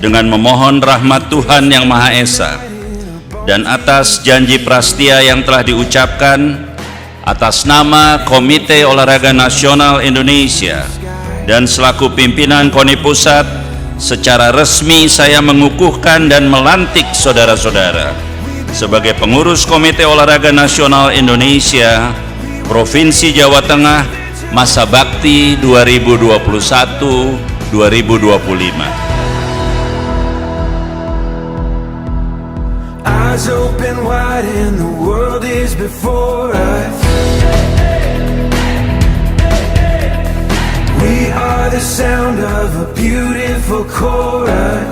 dengan memohon rahmat Tuhan Yang Maha Esa dan atas janji prastia yang telah diucapkan atas nama Komite Olahraga Nasional Indonesia dan selaku pimpinan KONI Pusat, secara resmi saya mengukuhkan dan melantik saudara-saudara sebagai pengurus Komite Olahraga Nasional Indonesia Provinsi Jawa Tengah masa bakti 2021-2025. Eyes open wide and the world is before us. We are the sound of a beautiful chorus,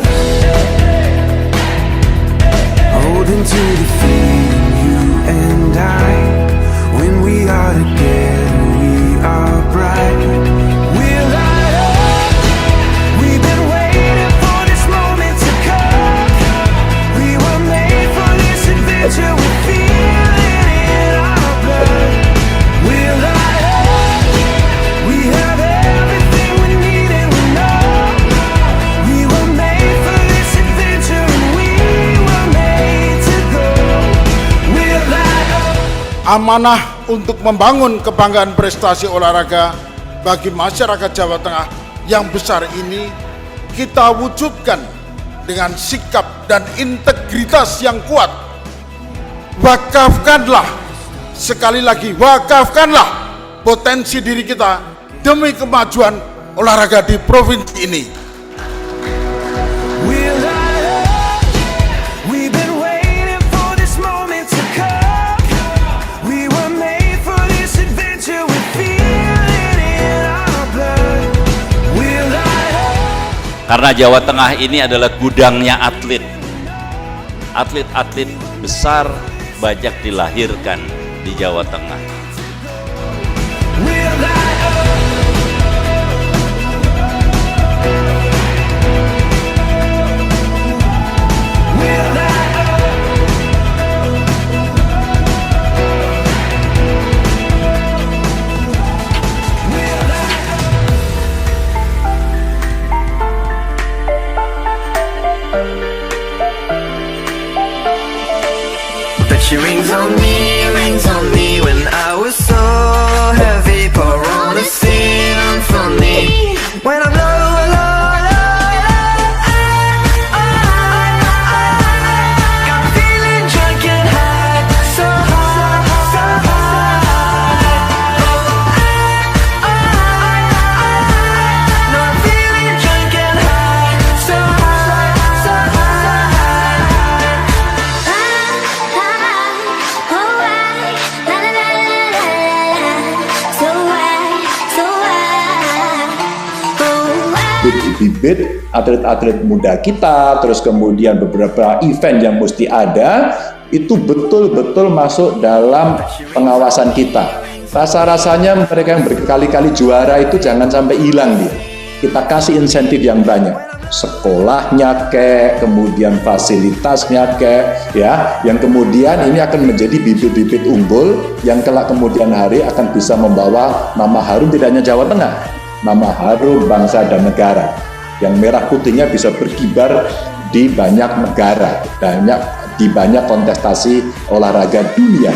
holding to the feeling, you and I. When we are together, we are bright. We're light up. We've been waiting for this moment to come. We were made for this adventure. We feel it in our blood. We're light up. We have everything we need and we know we were made for this adventure and we were made to go. We're light up. Amanah untuk membangun kebanggaan prestasi olahraga bagi masyarakat Jawa Tengah yang besar ini kita wujudkan dengan sikap dan integritas yang kuat. Wakafkanlah, sekali lagi wakafkanlah potensi diri kita demi kemajuan olahraga di provinsi ini. We're light up. We've been waiting for this moment to come. We were made for this adventure. We feel it in our blood. We're light up. Karena Jawa Tengah ini adalah gudangnya atlet. Atlet-atlet besar banyak dilahirkan di Jawa Tengah. We're light up. We're light up. We're light up. Bet your rings on me when I was so heavy. Pour on a scene for me when I'm low, low, got me feeling drunk and high, so high, so high. No, I'm feeling drunk and high, so high, so bibit atlet-atlet muda kita, terus kemudian beberapa event yang mesti ada, itu betul-betul masuk dalam pengawasan kita. Rasa-rasanya mereka yang berkali-kali juara itu jangan sampai hilang dia. Kita kasih insentif yang banyak. Sekolahnya kemudian fasilitasnya ya, yang kemudian ini akan menjadi bibit-bibit unggul yang kelak kemudian hari akan bisa membawa nama harum tidak hanya Jawa Tengah, nama harum bangsa dan negara. Yang merah putihnya bisa berkibar di banyak negara, di banyak kontestasi olahraga dunia.